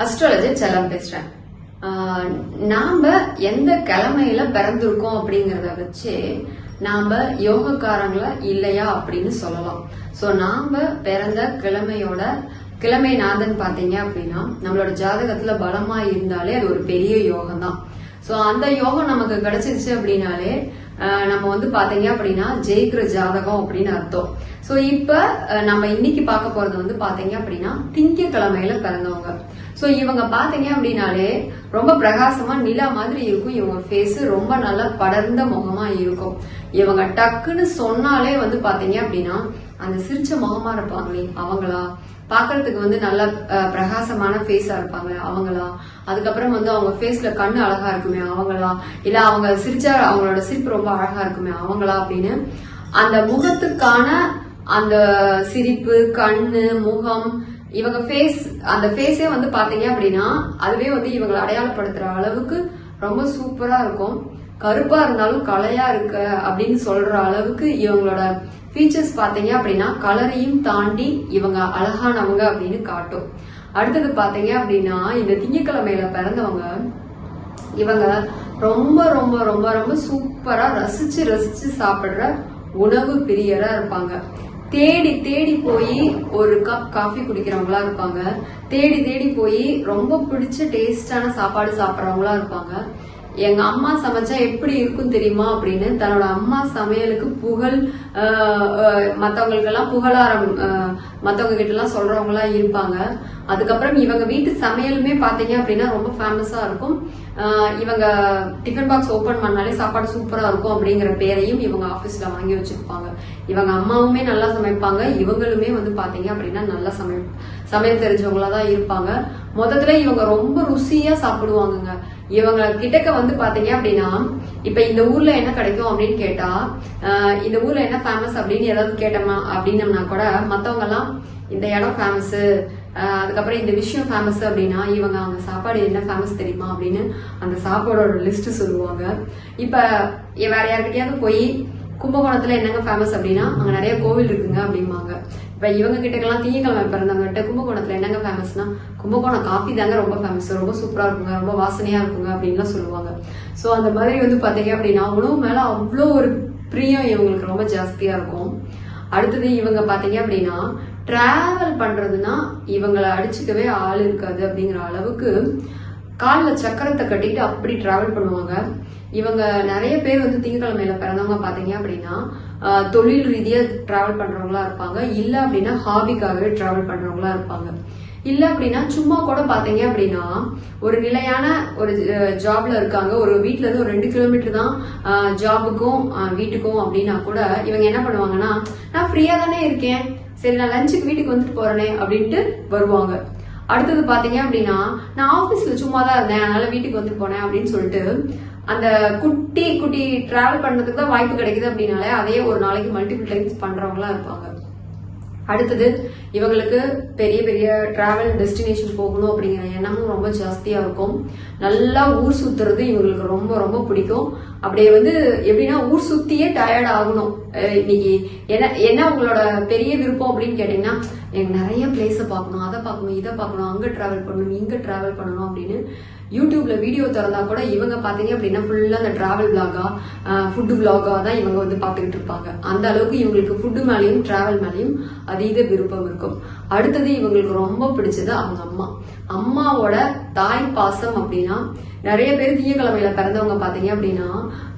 Astrologer செல்லம் பேசுறேன். நாம எந்த கிழமையில பிறந்திருக்கோம் அப்படிங்கறத வச்சு நாம யோகக்காரங்களா இல்லையா அப்படின்னு சொல்லலாம். சோ நாம பிறந்த கிழமை நாதன் பாத்தீங்க அப்படின்னா நம்மளோட ஜாதகத்துல பலமா இருந்தாலே அது ஒரு பெரிய யோகம் தான். சோ அந்த யோகம் நமக்கு கிடைச்சிருச்சு அப்படின்னாலே நம்ம வந்து பாத்தீங்க அப்படின்னா ஜெயிக்கிற ஜாதகம் அப்படின்னு அர்த்தம். சோ இப்ப நம்ம இன்னைக்கு பார்க்க போறது வந்து பாத்தீங்க அப்படின்னா திங்கட்கிழமையில பிறந்தவங்க. சோ இவங்க பாத்தீங்க அப்படின்னாலே ரொம்ப பிரகாசமா நிலா மாதிரி இருக்கும். இவங்க ஃபேஸ் ரொம்ப நல்லா படர்ந்த முகமா இருக்கும். இவங்க டக்குன்னு சொன்னாலே வந்து பாத்தீங்க அப்படின்னா அந்த சிரிச்ச முகமா இருப்பாங்களே அவங்களா, பாக்குறதுக்கு வந்து நல்ல பிரகாசமான ஃபேஸா இருப்பாங்க அவங்களா, அதுக்கப்புறம் வந்து அவங்க ஃபேஸ்ல கண்ணு அழகா இருக்குமே அவங்களா, இல்ல அவங்க சிரிச்சா அவங்களோட சிரிப்பு ரொம்ப அழகா இருக்குமே அவங்களா அப்படின்னு அந்த முகத்துக்கான அந்த சிரிப்பு, கண்ணு, முகம், இவங்க ஃபேஸ், அந்த ஃபேஸே வந்து பாத்தீங்க அப்படின்னா அதுவே வந்து இவங்களை அடையாளப்படுத்துற அளவுக்கு ரொம்ப சூப்பரா இருக்கும். கருப்பா இருந்தாலும் கலையா இருக்க அப்படின்னு சொல்ற அளவுக்கு இவங்களோட ஃபீச்சர்ஸ் பாத்தீங்க அப்படின்னா கலரையும் தாண்டி இவங்க அழகானவங்க அப்படின்னு காட்டும். அடுத்தது பாத்தீங்க அப்படின்னா இந்த திங்கட்கிழமையில பிறந்தவங்க இவங்க ரொம்ப ரொம்ப ரொம்ப ரொம்ப சூப்பரா ரசிச்சு ரசிச்சு சாப்பிடுற உணவு பிரியரா இருப்பாங்க. தேடி தேடி போய் ஒரு கப் காஃபி குடிக்கிறவங்களா இருப்பாங்க. தேடி தேடி போய் ரொம்ப பிடிச்ச டேஸ்டான சாப்பாடு சாப்பிட்றவங்களா இருப்பாங்க. எங்க அம்மா சமைச்சா எப்படி இருக்கும் தெரியுமா அப்படின்னு தன்னோட அம்மா சமையலுக்கு புகழ் மத்தவங்களுக்கு எல்லாம் புகழாரம் மத்தவங்க கிட்ட எல்லாம் சொல்றவங்களா இருப்பாங்க. அதுக்கப்புறம் இவங்க வீட்டு சமையலுமே பாத்தீங்க அப்படின்னா ரொம்ப ஃபேமஸா இருக்கும். இவங்க டிஃபன் பாக்ஸ் ஓபன் பண்ணாலே சாப்பாடு சூப்பரா இருக்கும் அப்படிங்கிற பேரையும் இவங்க ஆபீஸ்ல வாங்கி வச்சிருப்பாங்க. இவங்க அம்மாவுமே நல்லா சமைப்பாங்க. இவங்களுமே வந்து பாத்தீங்க அப்படின்னா நல்லா சமையல் தெரிஞ்சவங்களா தான் இருப்பாங்க. முதல்ல இவங்க ரொம்ப ருசியா சாப்பிடுவாங்க. இவங்க கிட்டக்க வந்து பாத்தீங்க அப்படின்னா இப்ப இந்த ஊர்ல என்ன கிடைக்கும் அப்படின்னு கேட்டா, இந்த ஊர்ல என்ன ஃபேமஸ் அப்படின்னு ஏதாவது கேட்டோமா அப்படின்னம்னா கூட மத்தவங்க எல்லாம் இந்த இடம் ஃபேமஸ், அதுக்கப்புறம் இந்த விஷயம் ஃபேமஸ் அப்படின்னா இவங்க அங்க சாப்பாடு என்ன ஃபேமஸ் தெரியுமா அப்படின்னு அந்த சாப்பாடோட லிஸ்ட் சொல்லுவாங்க. இப்ப வேற யாருக்கிட்டயாவது போய் கும்பகோணத்துல என்னங்க ஃபேமஸ் அப்படின்னா அங்க நிறைய கோவில் இருக்குங்க அப்படிம்பாங்க. இப்ப இவங்க கிட்டக்கெல்லாம் திங்கட்கிழமை பிறந்தவங்ககிட்ட கும்பகோணத்துல என்னங்க ஃபேமஸ்னா கும்பகோணம் காஃபி தாங்க ரொம்ப ஃபேமஸ், ரொம்ப சூப்பரா இருக்குங்க, ரொம்ப வாசனையா இருக்குங்க அப்படின்லாம் சொல்லுவாங்க. சோ அந்த மாதிரி வந்து பாத்தீங்க அப்படின்னா உணவு மேல அவ்வளோ ஒரு பிரியம் இவங்களுக்கு ரொம்ப ஜாஸ்தியா இருக்கும். அடுத்தது இவங்க பாத்தீங்க அப்படின்னா டிராவல் பண்றதுன்னா இவங்களை அடிச்சுக்கவே ஆள் இருக்காது அப்படிங்கிற அளவுக்கு காலில் சக்கரத்தை கட்டிட்டு அப்படி டிராவல் பண்ணுவாங்க. இவங்க நிறைய பேர் வந்து திங்கட்கிழமையில பிறந்தவங்க பாத்தீங்க அப்படின்னா தொழில் ரீதியா டிராவல் பண்றவங்களா இருப்பாங்க. இல்ல அப்படின்னா ஹாபிக்காகவே டிராவல் பண்றவங்களா இருப்பாங்க. இல்ல அப்படின்னா சும்மா கூட பாத்தீங்க அப்படின்னா ஒரு நிலையான ஒரு ஜாப்ல இருக்காங்க. ஒரு வீட்டுல இருந்து ஒரு 2 கிலோமீட்டர் தான் ஜாபுக்கும் வீட்டுக்கும் அப்படின்னா கூட இவங்க என்ன பண்ணுவாங்கன்னா நான் ஃப்ரீயா தானே இருக்கேன், சரி நான் லஞ்சுக்கு வீட்டுக்கு வந்துட்டு போறேனே அப்படின்ட்டு வருவாங்க. அடுத்தது பாத்தீங்க அப்படின்னா நான் ஆபீஸ்ல சும்மா தான் இருந்தேன் அதனால வீட்டுக்கு வந்துட்டு போனேன் அப்படின்னு சொல்லிட்டு அந்த குட்டி குட்டி டிராவல் பண்றதுக்கு தான் வாய்ப்பு கிடைக்குது அப்படின்னாலே அதையே ஒரு நாளைக்கு மல்டிபிள் டைம்ஸ் பண்றவங்களா இருப்பாங்க. அடுத்தது இவங்களுக்கு பெரிய பெரிய டிராவல் டெஸ்டினேஷன் போகணும் அப்படிங்கிற எண்ணமும் ரொம்ப ஜாஸ்தியா இருக்கும். நல்லா ஊர் சுத்துறது இவங்களுக்கு ரொம்ப ரொம்ப பிடிக்கும். அப்படியே வந்து எப்படின்னா ஊர் சுத்தியே டயர்ட் ஆகணும். இன்னைக்கு என்ன உங்களோட பெரிய விருப்பம் அப்படின்னு கேட்டீங்கன்னா எனக்கு நிறைய பிளேஸை பார்க்கணும், அதை பார்க்கணும், இதை பார்க்கணும், அங்க டிராவல் பண்ணணும், இங்க டிராவல் பண்ணணும் அப்படின்னு யூடியூப்ல வீடியோ திறந்தா கூட இவங்க பாத்தீங்க அப்படின்னா ஃபுல்லா அந்த டிராவல் விளாகா ஃபுட்டு விளாகா தான் இவங்க வந்து பாத்துக்கிட்டு இருப்பாங்க. அந்த அளவுக்கு இவங்களுக்கு ஃபுட்டு மேலேயும் டிராவல் மேலேயும் அதீத விருப்பம் இருக்கும். அடுத்தது இவங்களுக்கு ரொம்ப பிடிச்சது அவங்க அம்மாவோட தாய் பாசம் அப்படின்னா நிறைய பேர் திங்கட்கிழமையில பிறந்தவங்க பாத்தீங்க அப்படின்னா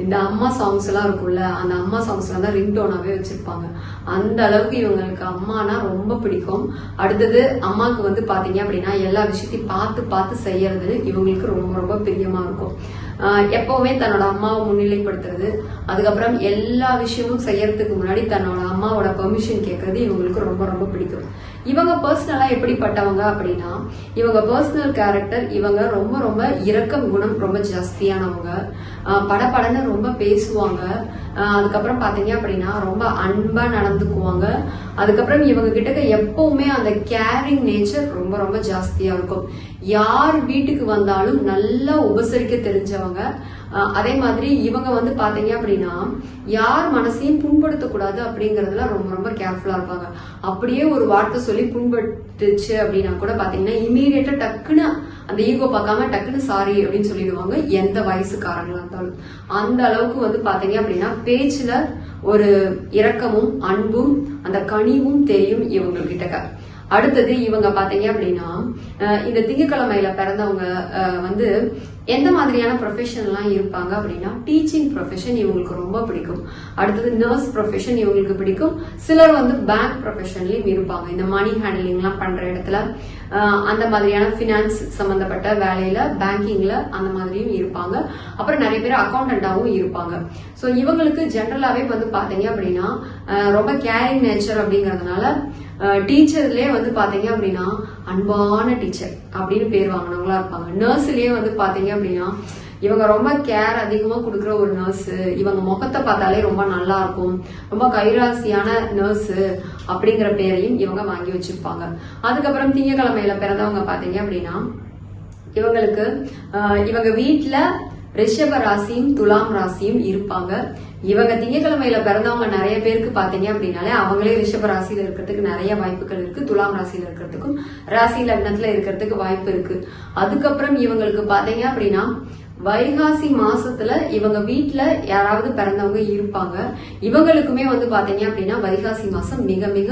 இந்த அம்மா சாங்ஸ் எல்லாம் இருக்கும்ல, அந்த அம்மா சாங்ஸ் எல்லாம் தான் ரிங்டோனாவே வச்சிருப்பாங்க. அந்த அளவுக்கு இவங்களுக்கு அம்மானா ரொம்ப பிடிக்கும். அடுத்தது அம்மாவுக்கு வந்து பாத்தீங்க அப்படின்னா எல்லா விஷயத்தையும் பார்த்து பார்த்து செய்யறது இவங்களுக்கு ரொம்ப ரொம்ப பிரியமா இருக்கும். எப்பவுமே தன்னோட அம்மாவை முன்னிலைப்படுத்துறது, அதுக்கப்புறம் எல்லா விஷயமும் செய்யறதுக்கு முன்னாடி தன்னோட அம்மாவோட பெர்மிஷன் கேட்கறது இவங்களுக்கு ரொம்ப ரொம்ப பிடிக்கும். இவங்க பர்சனலா எப்படிப்பட்டவங்க அப்படின்னா இவங்க பர்சனல் கேரக்டர் இவங்க ரொம்ப ரொம்ப இரக்கம் குணம் ரொம்ப ஜாஸ்தியானவங்க. படப்படன்னு ரொம்ப பேசுவாங்க. அதுக்கப்புறம் பாத்தீங்க அப்படின்னா ரொம்ப அன்பா நடந்துக்குவாங்க. அதுக்கப்புறம் இவங்க கிட்ட எப்பவுமே அந்த கேரிங் நேச்சர் ரொம்ப ரொம்ப ஜாஸ்தியா இருக்கும். யார் வீட்டுக்கு வந்தாலும் நல்லா உபசரிக்க தெரிஞ்சவங்க. அதே மாதிரி இவங்க வந்து பாத்தீங்க அப்படின்னா யார் மனசையும் புண்படுத்தக்கூடாது அப்படிங்கறதுல ரொம்ப ரொம்ப கேர்ஃபுல்லா இருப்பாங்க. அப்படியே ஒரு வார்த்தை சொல்லி புண்பட்டுச்சு அப்படின்னா கூட பாத்தீங்கன்னா இமீடியட்டா டக்குன்னு அந்த ஈகோ பார்க்காம டக்குன்னு சாரி அப்படின்னு சொல்லிடுவாங்க, எந்த வயசுக்காரங்களா இருந்தாலும். அந்த அளவுக்கு வந்து பாத்தீங்க அப்படின்னா பேச்சுல ஒரு இரக்கமும் அன்பும் அந்த கனிவும் தெரியும் இவங்க கிட்ட. அடுத்தது இவங்க பாத்தீங்க அப்படின்னா இந்த திங்கட்கிழமையில பிறந்தவங்க வந்து எந்த மாதிரியான ப்ரொஃபஷன் எல்லாம் இருப்பாங்க அப்படின்னா டீச்சிங் ப்ரொஃபஷன் இவங்களுக்கு ரொம்ப பிடிக்கும். அடுத்தது நர்ஸ் ப்ரொஃபஷன் இவங்களுக்கு பிடிக்கும். சிலர் வந்து பேங்க் ப்ரொஃபஷன்லயும் இருப்பாங்க, இந்த மணி ஹேண்ட்லிங் எல்லாம் பண்ற இடத்துல அந்த மாதிரியான பினான்ஸ் சம்பந்தப்பட்ட வேலையில பேங்கிங்ல அந்த மாதிரியும் இருப்பாங்க. அப்புறம் நிறைய பேர் அக்கௌண்டன்டாவும் இருப்பாங்க. சோ இவங்களுக்கு ஜெனரலாவே வந்து பாத்தீங்க அப்படின்னா ரொம்ப கேரிங் நேச்சர் அப்படிங்கறதுனால டீச்சர்லயே வந்து பாத்தீங்க அப்படின்னா அன்பான டீச்சர் அப்படின்னு பேர் வாங்கினவங்களா இருப்பாங்க. நர்ஸ்லயே வந்து பாத்தீங்க அப்படின்னா இவங்க ரொம்ப கேர் அதிகமா கொடுக்குற ஒரு நர்ஸ், இவங்க முகத்தை பார்த்தாலே ரொம்ப நல்லா இருக்கும், ரொம்ப கைராசியான நர்ஸ் அப்படிங்கிற பேரையும் இவங்க வாங்கி வச்சிருப்பாங்க. அதுக்கப்புறம் திங்கட்கிழமையில பிறந்தவங்க பாத்தீங்க அப்படின்னா இவங்களுக்கு இவங்க வீட்டுல ரிஷப ராசியும் துலாம் ராசியும் இருப்பாங்க. இவங்க திங்கட்கிழமையில பிறந்தவங்க நிறைய பேருக்கு பாத்தீங்க அப்படின்னாலே அவங்களே ரிஷப ராசியில இருக்கிறதுக்கு நிறைய வாய்ப்புகள் இருக்கு, துலாம் ராசியில இருக்கிறதுக்கும் ராசி லக்னத்துல இருக்கிறதுக்கு வாய்ப்பு இருக்கு. அதுக்கப்புறம் இவங்களுக்கு பாத்தீங்க அப்படின்னா வைகாசி மாசத்துல இவங்க வீட்டுல யாராவது பிறந்தவங்க இருப்பாங்க. இவங்களுக்குமே வந்து பாத்தீங்க அப்படின்னா வைகாசி மாசம் மிக மிக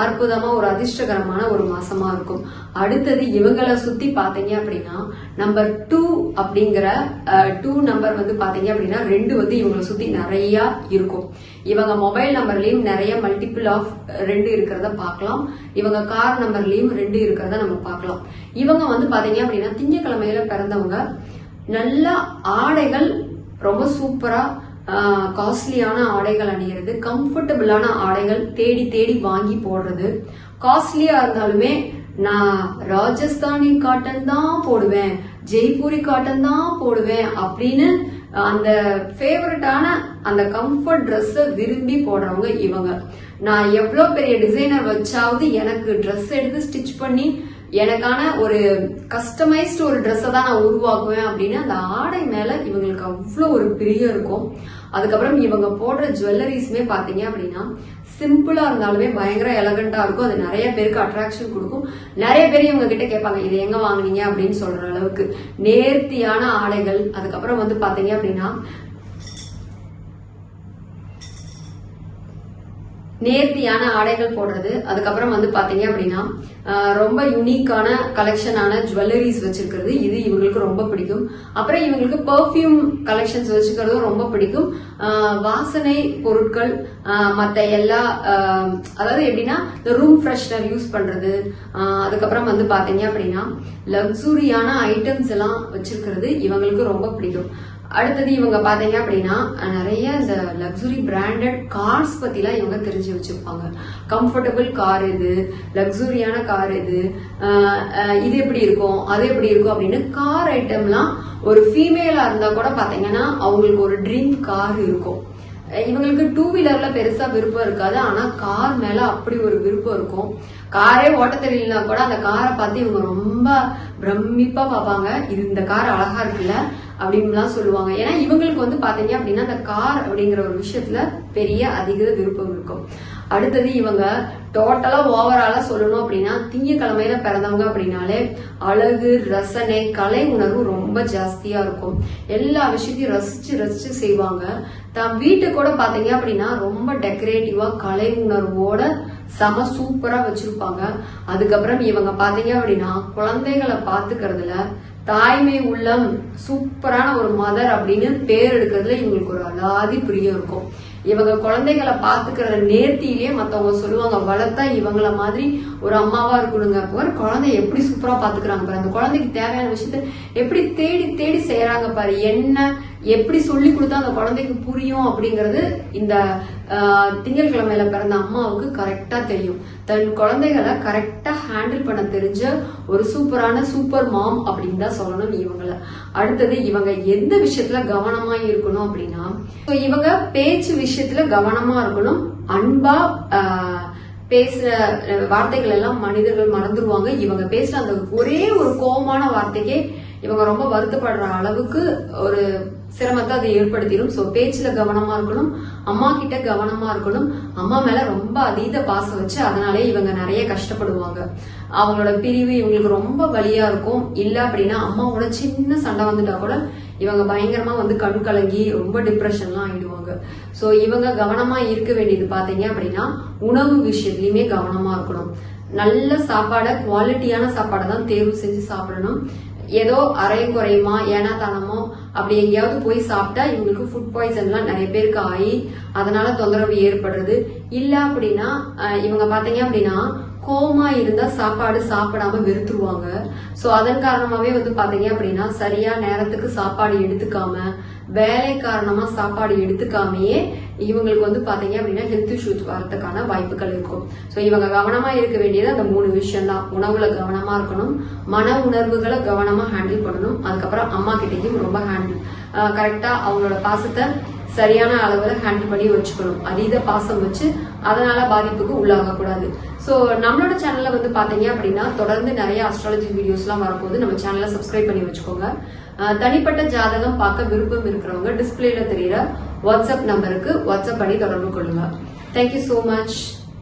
அற்புதமா ஒரு அதிர்ஷ்டகரமான ஒரு மாசமா இருக்கும். அடுத்தது இவங்களை சுத்தி பாத்தீங்க அப்படின்னா நம்பர் 2 அப்படிங்கிற 2 நம்பர் வந்து பாத்தீங்க அப்படின்னா 2 வந்து இவங்களை சுத்தி நிறைய இருக்கும். இவங்க மொபைல் நம்பர்லயும் நிறைய மல்டிபிள் ஆஃப் 2 இருக்கிறத பார்க்கலாம். இவங்க கார் நம்பர்லயும் 2 இருக்கிறத நம்ம பார்க்கலாம். இவங்க வந்து பாத்தீங்க அப்படின்னா திங்கட்கிழமையில பிறந்தவங்க நல்ல ஆடைகள் ரொம்ப சூப்பரா காஸ்ட்லியான ஆடைகள் அணியிறது, கம்ஃபர்டபுளான ஆடைகள் தேடி தேடி வாங்கி போடுறது. காஸ்ட்லியா இருந்தாலுமே நான் ராஜஸ்தானி காட்டன் தான் போடுவேன், ஜெய்ப்பூரி காட்டன் தான் போடுவேன் அப்படின்னு அந்த ஃபேவரட்டான அந்த கம்ஃபர்ட் ட்ரெஸ் விரும்பி போடுறவங்க இவங்க. நான் எவ்வளவு பெரிய டிசைனர் வச்சாவது எனக்கு ட்ரெஸ் எடுத்து ஸ்டிச் பண்ணி எனக்கான ஒரு கஸ்டமைஸ்டு ஒரு ட்ரெஸ்ஸை தான் நான் உருவாக்குவேன் அப்படின்னு அந்த ஆடை மேல இவங்களுக்கு அவ்வளோ ஒரு பிரியம் இருக்கும். அதுக்கப்புறம் இவங்க போடுற ஜுவல்லரிஸுமே பாத்தீங்க அப்படின்னா சிம்பிளா இருந்தாலுமே பயங்கர எலகண்டா இருக்கும். அது நிறைய பேருக்கு அட்ராக்ஷன் கொடுக்கும். நிறைய பேர் இவங்க கிட்ட கேட்பாங்க இது எங்க வாங்குனீங்க அப்படின்னு சொல்ற அளவுக்கு நேர்த்தியான ஆடைகள். அதுக்கப்புறம் வந்து பாத்தீங்க அப்படின்னா நேர்த்தியான ஆடைகள் போடுறது. அதுக்கப்புறம் வந்து பாத்தீங்க அப்படின்னா ரொம்ப யூனிக்கான கலெக்ஷனான ஜுவல்லரிஸ் வச்சிருக்கிறது, இது இவங்களுக்கு ரொம்ப பிடிக்கும். அப்புறம் இவங்களுக்கு பெர்ஃபியூம் கலெக்ஷன்ஸ் வச்சுக்கிறதும் ரொம்ப பிடிக்கும். வாசனை பொருட்கள் மத்த எல்லா அதாவது எப்படின்னா இந்த ரூம் ஃப்ரெஷ்னர் யூஸ் பண்றது, அதுக்கப்புறம் வந்து பாத்தீங்க அப்படின்னா லக்ஸுரியான ஐட்டம்ஸ் எல்லாம் வச்சிருக்கிறது இவங்களுக்கு ரொம்ப பிடிக்கும். அடுத்தது இவங்க பாத்தீங்க அப்படின்னா நிறைய இந்த லக்ஸுரி பிராண்டட் கார்ஸ் பத்தி எல்லாம் இவங்க தெரிஞ்சு வச்சிருப்பாங்க. கம்ஃபர்டபுள் கார் எது, லக்ஸுரியான கார் எது, இது எப்படி இருக்கும் அது எப்படி இருக்கும் அப்படின்னு கார் ஐட்டம்லாம் ஒரு ஃபீமேலா இருந்தா கூட பாத்தீங்கன்னா அவங்களுக்கு ஒரு ட்ரீம் கார் இருக்கும். இவங்களுக்கு 2 வீலர்ல பெருசா விருப்பம் இருக்காது, ஆனா கார் மேல அப்படி ஒரு விருப்பம் இருக்கும். காரே ஓட்ட தெரியலனா கூட அந்த காரை பார்த்து இவங்க ரொம்ப பிரமிப்பா பார்ப்பாங்க, இது இந்த கார் அழகா இருக்குல்ல அப்படின்லாம் சொல்லுவாங்க. ஏன்னா இவங்களுக்கு வந்து பாத்தீங்க அப்படின்னா அந்த கார் அப்படிங்கிற ஒரு விஷயத்துல பெரிய அதிக விருப்பம் இருக்கும். அடுத்தது இவங்க டோட்டலா ஓவராலா சொல்லணும் அப்படின்னா திங்கட்கிழமையில பிறந்தவங்க அப்படின்னாலே அழகு, ரசனை, கலை உணர்வு ரொம்ப ஜாஸ்தியா இருக்கும். எல்லா விஷயத்தையும் ரசிச்சு ரசிச்சு செய்வாங்க. தான் வீட்டு கூட பாத்தீங்க அப்படின்னா ரொம்ப டெக்கரேட்டிவா கலை உணர்வோட செம சூப்பரா வச்சிருப்பாங்க. அதுக்கப்புறம் இவங்க பாத்தீங்க அப்படின்னா குழந்தைகளை பாத்துக்கிறதுல தாய்மை உள்ளம், சூப்பரான ஒரு மதர் அப்படின்னு பேர் எடுக்கிறதுல இவங்களுக்கு ஒரு அலாதி பிரியம் இருக்கும். இவங்க குழந்தைகளை பாத்துக்கிற நேர்த்தியிலேயே மத்தவங்க சொல்லுவாங்க வளர்த்தா இவங்கள மாதிரி ஒரு அம்மாவா இருக்கணுங்க. குழந்தை எப்படி சூப்பரா பாத்துக்கிறாங்க பாரு, அந்த குழந்தைக்கு தேவையான விஷயத்த எப்படி தேடி தேடி செய்யறாங்க பாரு, என்ன எப்படி சொல்லி கொடுத்தா அந்த குழந்தைக்கு புரியும் அப்படிங்கறது இந்த திங்கட்கிழமையில பிறந்த அம்மாவுக்கு கரெக்டா தெரியும். தன் குழந்தைகளை கரெக்டா ஹேண்டில் பண்ண தெரிஞ்ச ஒரு சூப்பரான சூப்பர் மாம் அப்படின்னு தான் சொல்லணும் இவங்களை. அடுத்தது இவங்க எந்த விஷயத்துல கவனமா இருக்கணும் அப்படின்னா இவங்க பேச்சு விஷயத்துல கவனமா இருக்கணும். அன்பா பேசுற வார்த்தைகள் எல்லாம் மனிதர்கள் மறந்துடுவாங்க. இவங்க பேசுற அந்த ஒரே ஒரு கோபமான வார்த்தைக்கே இவங்க ரொம்ப வருத்தப்படுற அளவுக்கு ஒரு சிரமத்தை அது ஏற்படுத்திடும். சோ பேச்சுல கவனமா இருக்கணும், அம்மா கிட்ட கவனமா இருக்கணும். அம்மா மேல ரொம்ப அதீத பாசம் வச்சு அதனாலே இவங்க நிறைய கஷ்டப்படுவாங்க. அவங்களோட பிரிவு இவங்களுக்கு ரொம்ப வலியா இருக்கும். இல்ல அப்படின்னா அம்மாவோட சின்ன சண்டை வந்துட்டா கூட இவங்க பயங்கரமா வந்து கண் கலங்கி ரொம்ப டிப்ரெஷன்லாம் ஆயிடுவாங்க. சோ இவங்க கவனமா இருக்க வேண்டியது பாத்தீங்க அப்படின்னா உணவு விஷயத்துலயுமே கவனமா இருக்கணும். நல்ல சாப்பாடை, குவாலிட்டியான சாப்பாடை தான் தேர்வு செஞ்சு சாப்பிடணும். ஏதோ அரையும் குறையுமா ஏனா தானமோ அப்படி எங்கேயாவது போய் சாப்பிட்டா இவங்களுக்கு ஃபுட் பாய்சன்லாம் நிறைய பேருக்கு ஆகி அதனால தொந்தரவு ஏற்படுறது. இல்ல அப்படின்னா இவங்க பாத்தீங்க அப்படின்னா கோமா இருந்தா சாப்பாடு சாப்பிடாம வெறுத்துருவாங்க. சோ அதன் காரணமாவே வந்து பாத்தீங்க அப்படின்னா சரியா நேரத்துக்கு சாப்பாடு எடுத்துக்காம, வேலை காரணமா சாப்பாடு எடுத்துக்காமையே இவங்களுக்கு வந்து பாத்தீங்க அப்படின்னா ஹெல்த் இஷ்யூஸ் வரதுக்கான வாய்ப்புகள் இருக்கும். சோ இவங்க கவனமா இருக்க வேண்டியது அந்த 3 விஷயம் தான். உணவுல கவனமா இருக்கணும், மன உணர்வுகளை கவனமா ஹேண்டில் பண்ணணும், அதுக்கப்புறம் அம்மா கிட்டையும் ரொம்ப கரெக்டா அவங்களோட பாசத்தை சரியான அளவுல ஹேண்டில் பண்ணி வச்சுக்கணும். அதீத பாசம் வச்சு அதனால பாதிப்புக்கு உள்ளாக கூடாது. சோ நம்மளோட சேனல்ல வந்து பாத்தீங்க அப்படின்னா தொடர்ந்து நிறைய அஸ்ட்ராலஜி வீடியோஸ் எல்லாம் வரப்போது நம்ம சேனலை சப்ஸ்கிரைப் பண்ணி வச்சுக்கோங்க. தனிப்பட்ட ஜாதகம் பார்க்க விருப்பம் இருக்கிறவங்க டிஸ்பிளேல தெரியுற வாட்ஸ்அப் நம்பருக்கு வாட்ஸ்அப் பண்ணி தொடர்பு கொள்ளுங்க. Thank you so much.